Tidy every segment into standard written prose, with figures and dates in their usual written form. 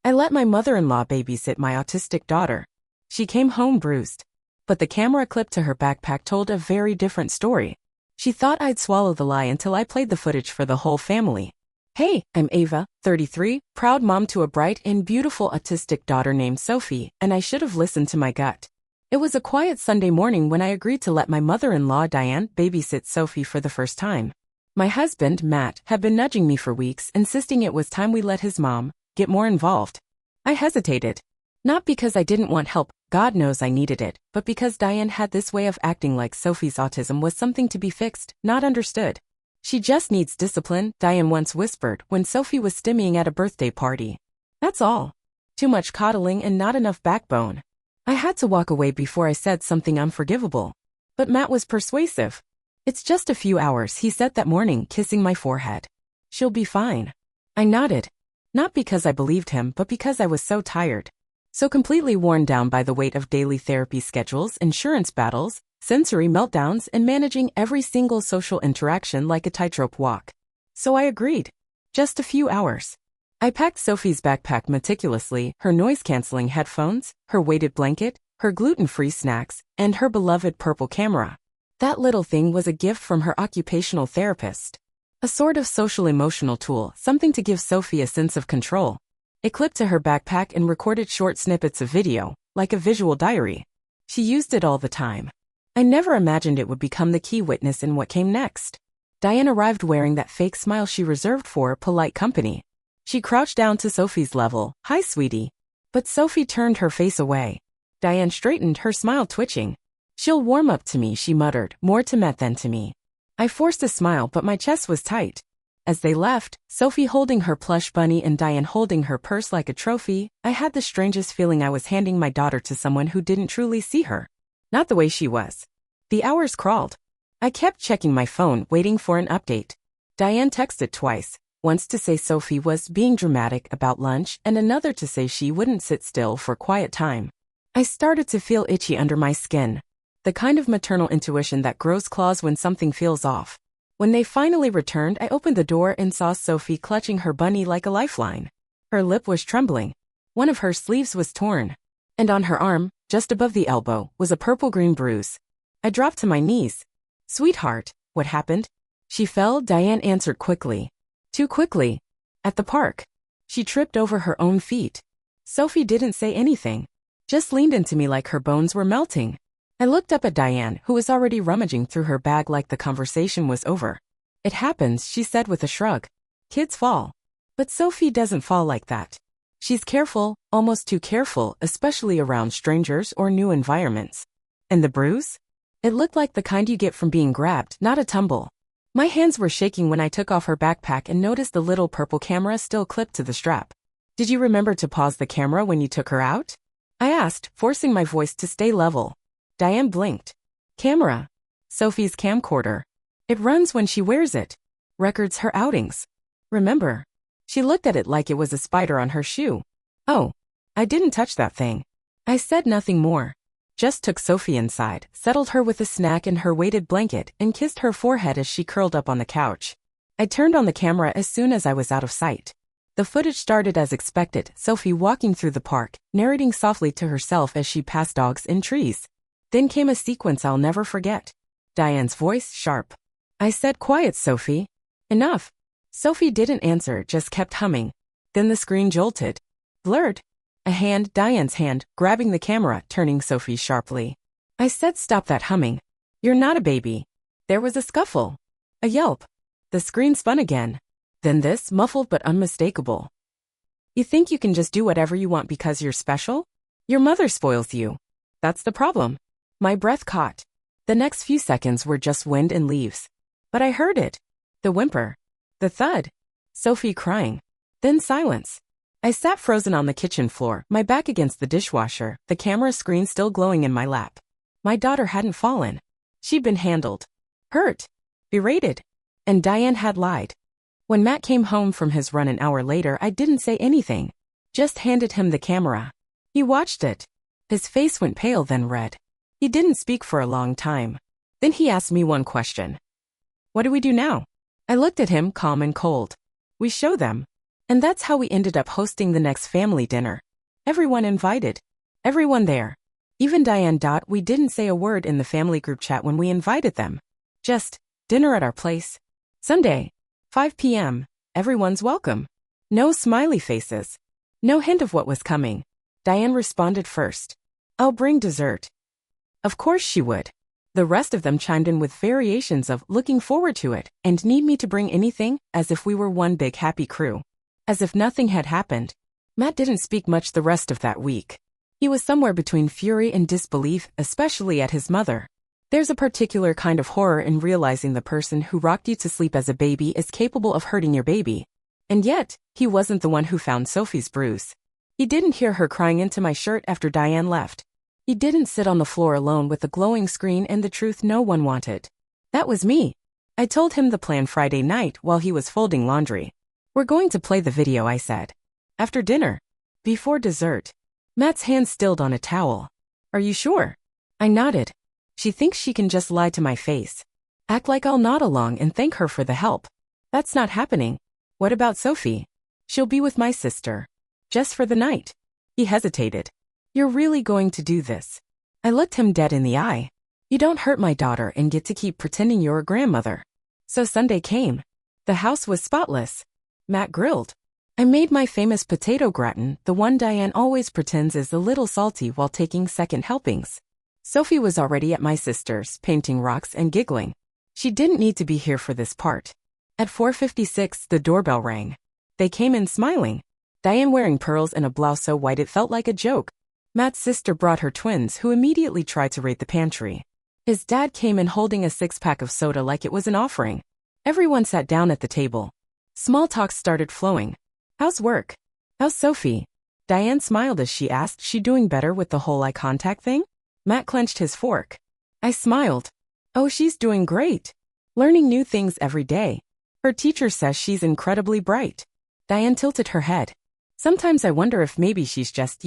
I let my mother-in-law babysit my autistic daughter. She came home bruised. But the camera clip to her backpack told a very different story. She thought I'd swallow the lie until I played the footage for the whole family. Hey, I'm Ava, 33, proud mom to a bright and beautiful autistic daughter named Sophie, and I should have listened to my gut. It was a quiet Sunday morning when I agreed to let my mother-in-law Diane babysit Sophie for the first time. My husband, Matt, had been nudging me for weeks, insisting it was time we let his mom get more involved. I hesitated. Not because I didn't want help, God knows I needed it, but because Diane had this way of acting like Sophie's autism was something to be fixed, not understood. She just needs discipline, Diane once whispered when Sophie was stimmying at a birthday party. That's all. Too much coddling and not enough backbone. I had to walk away before I said something unforgivable. But Matt was persuasive. It's just a few hours, he said that morning, kissing my forehead. She'll be fine. I nodded. Not because I believed him, but because I was so tired. So completely worn down by the weight of daily therapy schedules, insurance battles, sensory meltdowns, and managing every single social interaction like a tightrope walk. So I agreed. Just a few hours. I packed Sophie's backpack meticulously, her noise-canceling headphones, her weighted blanket, her gluten-free snacks, and her beloved purple camera. That little thing was a gift from her occupational therapist. A sort of social-emotional tool, something to give Sophie a sense of control. It clipped to her backpack and recorded short snippets of video, like a visual diary. She used it all the time. I never imagined it would become the key witness in what came next. Diane arrived wearing that fake smile she reserved for polite company. She crouched down to Sophie's level. Hi, sweetie. But Sophie turned her face away. Diane straightened, her smile twitching. She'll warm up to me, she muttered, more to Matt than to me. I forced a smile, but my chest was tight. As they left, Sophie holding her plush bunny and Diane holding her purse like a trophy, I had the strangest feeling I was handing my daughter to someone who didn't truly see her. Not the way she was. The hours crawled. I kept checking my phone, waiting for an update. Diane texted twice, once to say Sophie was being dramatic about lunch and another to say she wouldn't sit still for quiet time. I started to feel itchy under my skin. The kind of maternal intuition that grows claws when something feels off. When they finally returned, I opened the door and saw Sophie clutching her bunny like a lifeline. Her lip was trembling. One of her sleeves was torn. And on her arm, just above the elbow, was a purple-green bruise. I dropped to my knees. Sweetheart, what happened? She fell, Diane answered quickly. Too quickly. At the park. She tripped over her own feet. Sophie didn't say anything. Just leaned into me like her bones were melting. I looked up at Diane, who was already rummaging through her bag like the conversation was over. It happens, she said with a shrug. Kids fall. But Sophie doesn't fall like that. She's careful, almost too careful, especially around strangers or new environments. And the bruise? It looked like the kind you get from being grabbed, not a tumble. My hands were shaking when I took off her backpack and noticed the little purple camera still clipped to the strap. Did you remember to pause the camera when you took her out? I asked, forcing my voice to stay level. Diane blinked. Camera. Sophie's camcorder. It runs when she wears it. Records her outings. Remember? She looked at it like it was a spider on her shoe. Oh, I didn't touch that thing. I said nothing more. Just took Sophie inside, settled her with a snack and her weighted blanket, and kissed her forehead as she curled up on the couch. I turned on the camera as soon as I was out of sight. The footage started as expected, Sophie walking through the park, narrating softly to herself as she passed dogs and trees. Then came a sequence I'll never forget. Diane's voice sharp. I said, quiet, Sophie. Enough. Sophie didn't answer, just kept humming. Then the screen jolted. Blurred. A hand, Diane's hand, grabbing the camera, turning Sophie sharply. I said, stop that humming. You're not a baby. There was a scuffle. A yelp. The screen spun again. Then this, muffled but unmistakable. You think you can just do whatever you want because you're special? Your mother spoils you. That's the problem. My breath caught. The next few seconds were just wind and leaves. But I heard it. The whimper. The thud. Sophie crying. Then silence. I sat frozen on the kitchen floor, my back against the dishwasher, the camera screen still glowing in my lap. My daughter hadn't fallen. She'd been handled. Hurt. Berated. And Diane had lied. When Matt came home from his run an hour later, I didn't say anything. Just handed him the camera. He watched it. His face went pale then red. He didn't speak for a long time. Then he asked me one question. What do we do now? I looked at him, calm and cold. We show them. And that's how we ended up hosting the next family dinner. Everyone invited. Everyone there. Even Diane. We didn't say a word in the family group chat when we invited them. Just, dinner at our place. Sunday, 5 p.m., everyone's welcome. No smiley faces. No hint of what was coming. Diane responded first. I'll bring dessert. Of course she would. The rest of them chimed in with variations of looking forward to it and need me to bring anything, as if we were one big happy crew. As if nothing had happened. Matt didn't speak much the rest of that week. He was somewhere between fury and disbelief, especially at his mother. There's a particular kind of horror in realizing the person who rocked you to sleep as a baby is capable of hurting your baby. And yet, he wasn't the one who found Sophie's bruise. He didn't hear her crying into my shirt after Diane left. He didn't sit on the floor alone with the glowing screen and the truth no one wanted. That was me. I told him the plan Friday night while he was folding laundry. We're going to play the video, I said. After dinner. Before dessert. Matt's hand stilled on a towel. Are you sure? I nodded. She thinks she can just lie to my face. Act like I'll nod along and thank her for the help. That's not happening. What about Sophie? She'll be with my sister. Just for the night. He hesitated. You're really going to do this? I looked him dead in the eye. You don't hurt my daughter and get to keep pretending you're a grandmother. So Sunday came. The house was spotless. Matt grilled. I made my famous potato gratin, the one Diane always pretends is a little salty while taking second helpings. Sophie was already at my sister's, painting rocks and giggling. She didn't need to be here for this part. At 4:56, the doorbell rang. They came in smiling. Diane wearing pearls and a blouse so white it felt like a joke. Matt's sister brought her twins, who immediately tried to raid the pantry. His dad came in holding a six-pack of soda like it was an offering. Everyone sat down at the table. Small talk started flowing. How's work? How's Sophie? Diane smiled as she asked, she doing better with the whole eye contact thing? Matt clenched his fork. I smiled. Oh, she's doing great. Learning new things every day. Her teacher says she's incredibly bright. Diane tilted her head. Sometimes I wonder if maybe she's just,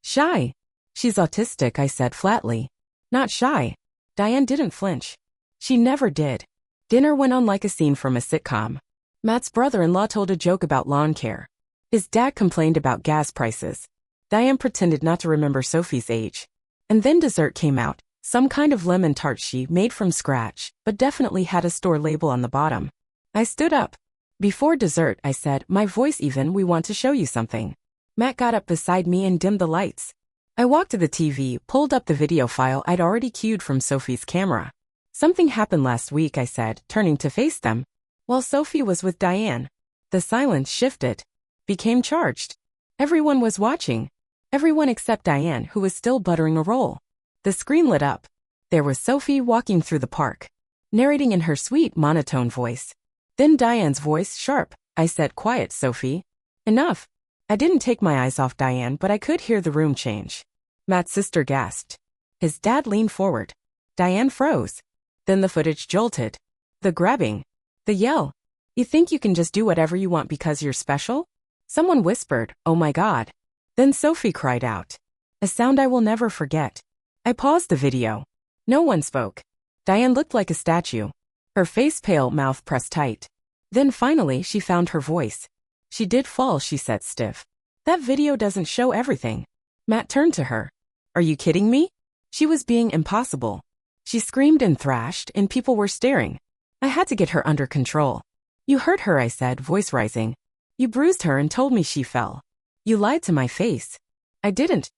shy. She's autistic, I said flatly. Not shy. Diane didn't flinch. She never did. Dinner went on like a scene from a sitcom. Matt's brother-in-law told a joke about lawn care. His dad complained about gas prices. Diane pretended not to remember Sophie's age. And then dessert came out, some kind of lemon tart she made from scratch, but definitely had a store label on the bottom. I stood up. Before dessert, I said, my voice even, we want to show you something. Matt got up beside me and dimmed the lights. I walked to the TV, pulled up the video file I'd already queued from Sophie's camera. Something happened last week, I said, turning to face them. While Sophie was with Diane. The silence shifted. Became charged. Everyone was watching. Everyone except Diane, who was still buttering a roll. The screen lit up. There was Sophie walking through the park. Narrating in her sweet, monotone voice. Then Diane's voice sharp. I said, quiet, Sophie. Enough. I didn't take my eyes off Diane, but I could hear the room change. Matt's sister gasped. His dad leaned forward. Diane froze. Then the footage jolted. The grabbing. The yell. You think you can just do whatever you want because you're special? Someone whispered, oh my God. Then Sophie cried out. A sound I will never forget. I paused the video. No one spoke. Diane looked like a statue. Her face pale, mouth pressed tight. Then finally she found her voice. She did fall, she said stiff. That video doesn't show everything. Matt turned to her. Are you kidding me? She was being impossible. She screamed and thrashed, and people were staring. I had to get her under control. You hurt her, I said, voice rising. You bruised her and told me she fell. You lied to my face. I didn't.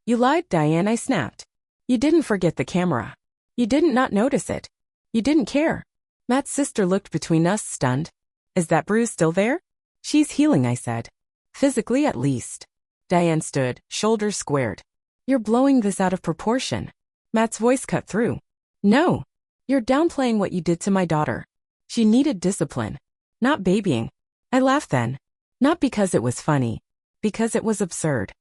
You lied, Diane, I snapped. You didn't forget the camera. You didn't not notice it. You didn't care. Matt's sister looked between us, stunned. Is that bruise still there? She's healing, I said. Physically, at least. Diane stood, shoulders squared. You're blowing this out of proportion. Matt's voice cut through. No. You're downplaying what you did to my daughter. She needed discipline. Not babying. I laughed then. Not because it was funny. Because it was absurd.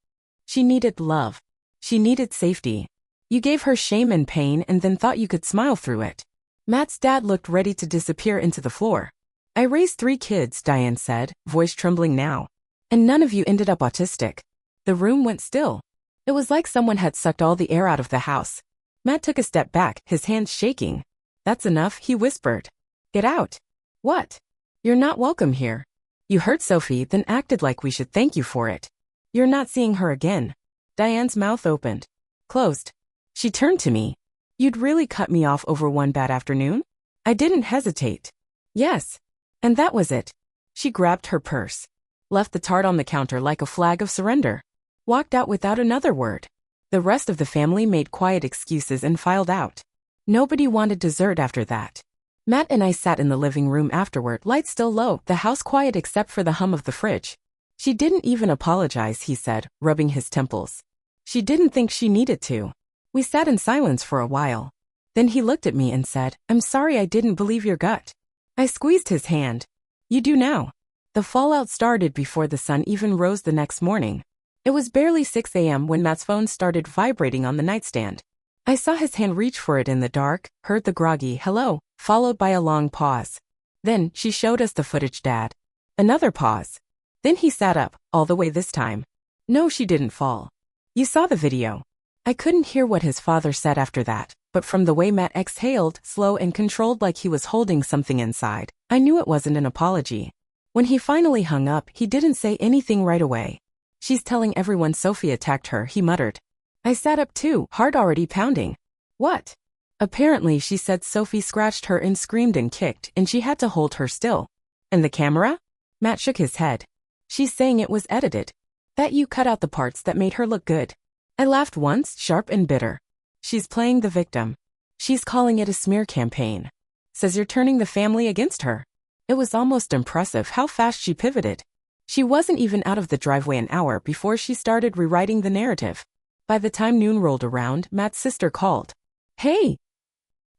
She needed love. She needed safety. You gave her shame and pain and then thought you could smile through it. Matt's dad looked ready to disappear into the floor. I raised 3 kids, Diane said, voice trembling now. And none of you ended up autistic. The room went still. It was like someone had sucked all the air out of the house. Matt took a step back, his hands shaking. That's enough, he whispered. Get out. What? You're not welcome here. You hurt Sophie, then acted like we should thank you for it. You're not seeing her again. Diane's mouth opened. Closed. She turned to me. You'd really cut me off over one bad afternoon? I didn't hesitate. Yes. And that was it. She grabbed her purse. Left the tart on the counter like a flag of surrender. Walked out without another word. The rest of the family made quiet excuses and filed out. Nobody wanted dessert after that. Matt and I sat in the living room afterward, lights still low, the house quiet except for the hum of the fridge. She didn't even apologize, he said, rubbing his temples. She didn't think she needed to. We sat in silence for a while. Then he looked at me and said, I'm sorry I didn't believe your gut. I squeezed his hand. You do now. The fallout started before the sun even rose the next morning. It was barely 6 a.m. when Matt's phone started vibrating on the nightstand. I saw his hand reach for it in the dark, heard the groggy hello, followed by a long pause. Then she showed us the footage, Dad. Another pause. Then he sat up, all the way this time. No, she didn't fall. You saw the video. I couldn't hear what his father said after that, but from the way Matt exhaled, slow and controlled like he was holding something inside, I knew it wasn't an apology. When he finally hung up, he didn't say anything right away. She's telling everyone Sophie attacked her, he muttered. I sat up too, heart already pounding. What? Apparently she said Sophie scratched her and screamed and kicked, and she had to hold her still. And the camera? Matt shook his head. She's saying it was edited. That you cut out the parts that made her look good. I laughed once, sharp and bitter. She's playing the victim. She's calling it a smear campaign. Says you're turning the family against her. It was almost impressive how fast she pivoted. She wasn't even out of the driveway an hour before she started rewriting the narrative. By the time noon rolled around, Matt's sister called. Hey!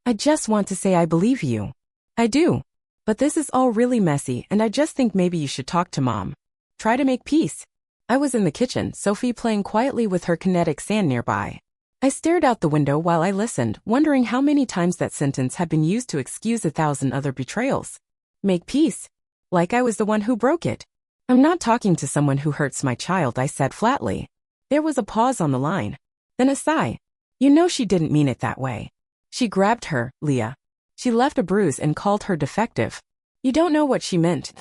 I just want to say I believe you. I do. But this is all really messy and I just think maybe you should talk to Mom. Try to make peace. I was in the kitchen, Sophie playing quietly with her kinetic sand nearby. I stared out the window while I listened, wondering how many times that sentence had been used to excuse 1,000 other betrayals. Make peace? Like I was the one who broke it. I'm not talking to someone who hurts my child, I said flatly. There was a pause on the line. Then a sigh. You know she didn't mean it that way. She grabbed her, Leah. She left a bruise and called her defective. You don't know what she meant.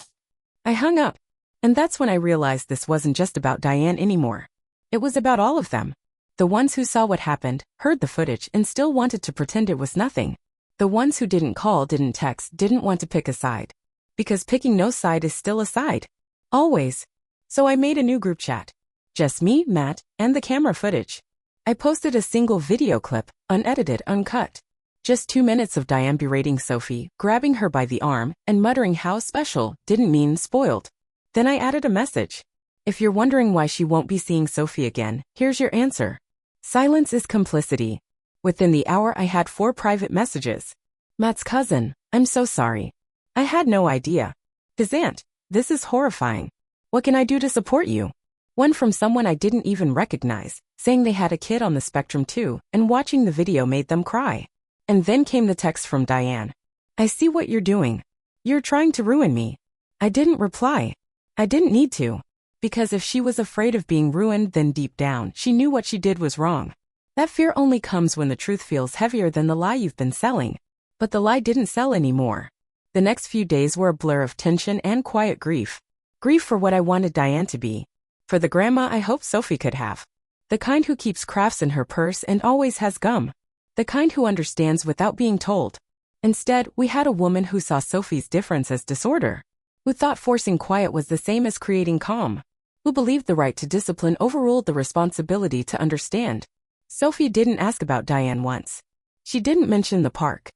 I hung up. And that's when I realized this wasn't just about Diane anymore. It was about all of them. The ones who saw what happened, heard the footage, and still wanted to pretend it was nothing. The ones who didn't call, didn't text, didn't want to pick a side. Because picking no side is still a side. Always. So I made a new group chat. Just me, Matt, and the camera footage. I posted a single video clip, unedited, uncut. Just 2 minutes of Diane berating Sophie, grabbing her by the arm, and muttering how special didn't mean spoiled. Then I added a message. If you're wondering why she won't be seeing Sophie again, here's your answer. Silence is complicity. Within the hour I had 4 private messages. Matt's cousin, I'm so sorry. I had no idea. His aunt, this is horrifying. What can I do to support you? One from someone I didn't even recognize, saying they had a kid on the spectrum too, and watching the video made them cry. And then came the text from Diane. I see what you're doing. You're trying to ruin me. I didn't reply. I didn't need to. Because if she was afraid of being ruined, then deep down, she knew what she did was wrong. That fear only comes when the truth feels heavier than the lie you've been selling. But the lie didn't sell anymore. The next few days were a blur of tension and quiet grief. Grief for what I wanted Diane to be. For the grandma I hoped Sophie could have. The kind who keeps crafts in her purse and always has gum. The kind who understands without being told. Instead, we had a woman who saw Sophie's difference as disorder. Who thought forcing quiet was the same as creating calm. Who believed the right to discipline overruled the responsibility to understand. Sophie didn't ask about Diane once. She didn't mention the park.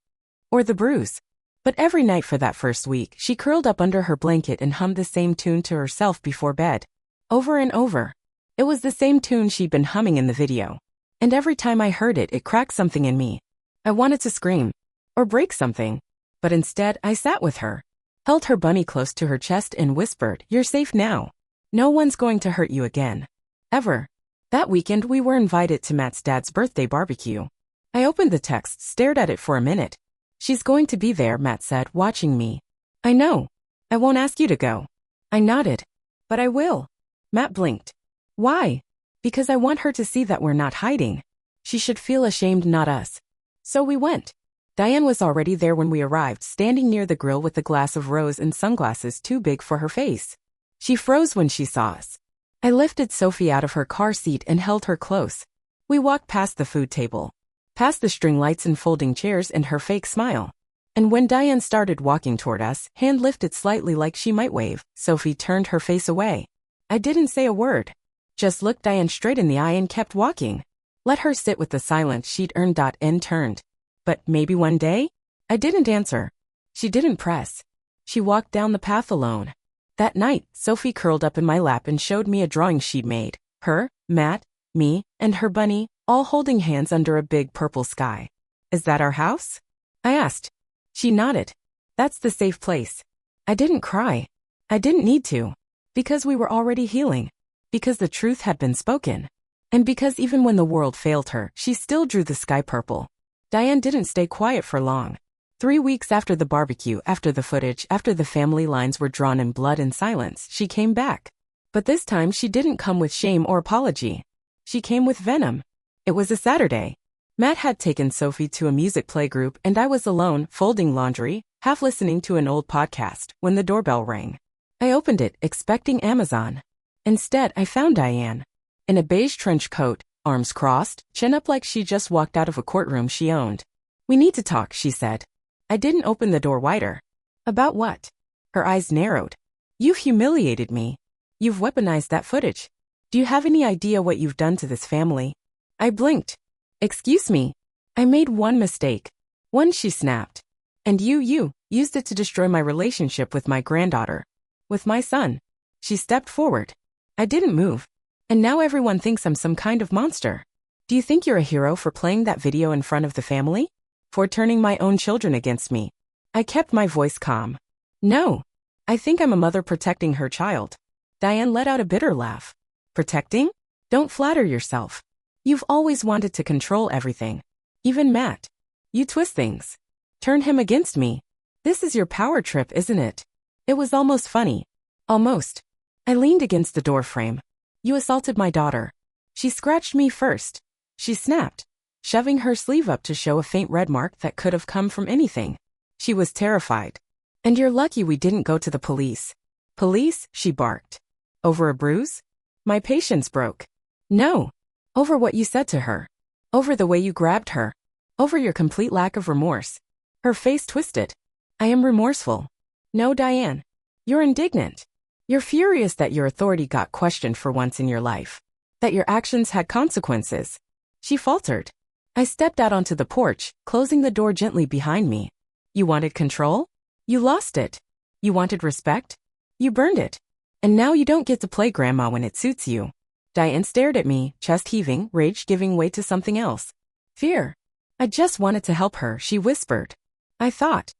Or the bruise. But every night for that first week, she curled up under her blanket and hummed the same tune to herself before bed. Over and over. It was the same tune she'd been humming in the video. And every time I heard it, it cracked something in me. I wanted to scream. Or break something. But instead, I sat with her. Held her bunny close to her chest and whispered, "You're safe now. No one's going to hurt you again. Ever." That weekend we were invited to Matt's dad's birthday barbecue. I opened the text, stared at it for a minute. "She's going to be there," Matt said, watching me. "I know. I won't ask you to go." I nodded. "But I will." Matt blinked. "Why?" "Because I want her to see that we're not hiding. She should feel ashamed, not us." So we went. Diane was already there when we arrived, standing near the grill with a glass of rose and sunglasses too big for her face. She froze when she saw us. I lifted Sophie out of her car seat and held her close. We walked past the food table, past the string lights and folding chairs and her fake smile. And when Diane started walking toward us, hand lifted slightly like she might wave, Sophie turned her face away. I didn't say a word. Just looked Diane straight in the eye and kept walking. Let her sit with the silence she'd earned. And turned. But maybe one day? I didn't answer. She didn't press. She walked down the path alone. That night, Sophie curled up in my lap and showed me a drawing she'd made. Her, Matt, me, and her bunny, all holding hands under a big purple sky. Is that our house? I asked. She nodded. That's the safe place. I didn't cry. I didn't need to. Because we were already healing. Because the truth had been spoken. And because even when the world failed her, she still drew the sky purple. Diane didn't stay quiet for long. 3 weeks after the barbecue, after the footage, after the family lines were drawn in blood and silence, she came back. But this time she didn't come with shame or apology. She came with venom. It was a Saturday. Matt had taken Sophie to a music playgroup and I was alone, folding laundry, half listening to an old podcast, when the doorbell rang. I opened it, expecting Amazon. Instead, I found Diane. In a beige trench coat, arms crossed, chin up like she just walked out of a courtroom she owned. We need to talk, she said. I didn't open the door wider. About what? Her eyes narrowed. You've humiliated me. You've weaponized that footage. Do you have any idea what you've done to this family? I blinked. Excuse me. I made one mistake. One, she snapped. And you used it to destroy my relationship with my granddaughter. With my son. She stepped forward. I didn't move. And now everyone thinks I'm some kind of monster. Do you think you're a hero for playing that video in front of the family? For turning my own children against me? I kept my voice calm. No. I think I'm a mother protecting her child. Diane let out a bitter laugh. Protecting? Don't flatter yourself. You've always wanted to control everything. Even Matt. You twist things. Turn him against me. This is your power trip, isn't it? It was almost funny. Almost. I leaned against the door frame. You assaulted my daughter. She scratched me first. She snapped, shoving her sleeve up to show a faint red mark that could have come from anything. She was terrified. And you're lucky we didn't go to the police. Police? She barked. Over a bruise? My patience broke. No. Over what you said to her. Over the way you grabbed her. Over your complete lack of remorse. Her face twisted. I am remorseful. No, Diane. You're indignant. You're furious that your authority got questioned for once in your life. That your actions had consequences. She faltered. I stepped out onto the porch, closing the door gently behind me. You wanted control? You lost it. You wanted respect? You burned it. And now you don't get to play grandma when it suits you. Diane stared at me, chest heaving, rage giving way to something else. Fear. I just wanted to help her, she whispered. I thought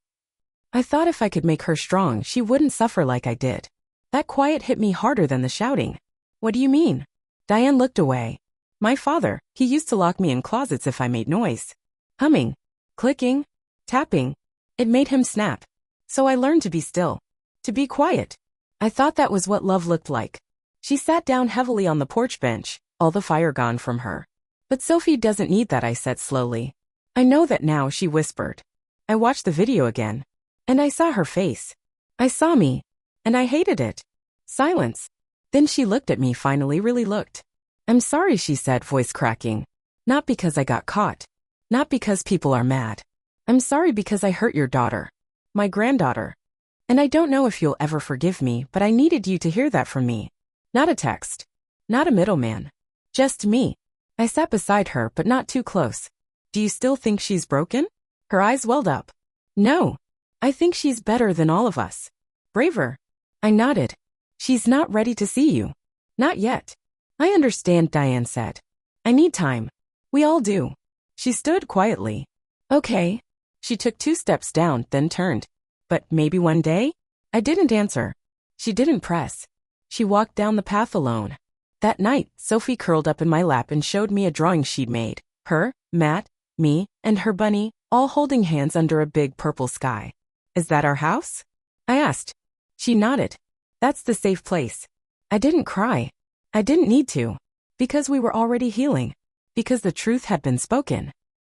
if I could make her strong, she wouldn't suffer like I did. That quiet hit me harder than the shouting. What do you mean? Diane looked away. My father, he used to lock me in closets if I made noise. Humming, clicking, tapping. It made him snap. So I learned to be still. To be quiet. I thought that was what love looked like. She sat down heavily on the porch bench, all the fire gone from her. But Sophie doesn't need that, I said slowly. I know that now, she whispered. I watched the video again. And I saw her face. I saw me. And I hated it. Silence. Then she looked at me, finally really looked. I'm sorry, she said, voice cracking. Not because I got caught. Not because people are mad. I'm sorry because I hurt your daughter. My granddaughter. And I don't know if you'll ever forgive me, but I needed you to hear that from me. Not a text. Not a middleman. Just me. I sat beside her, but not too close. Do you still think she's broken? Her eyes welled up. No. I think she's better than all of us. Braver. I nodded. She's not ready to see you. Not yet. I understand, Diane said. I need time. We all do. She stood quietly. Okay. She took 2 steps down, then turned. But maybe one day? I didn't answer. She didn't press. She walked down the path alone. That night, Sophie curled up in my lap and showed me a drawing she'd made. Her, Matt, me, and her bunny, all holding hands under a big purple sky. Is that our house? I asked. She nodded. That's the safe place. I didn't cry. I didn't need to. Because we were already healing. Because the truth had been spoken.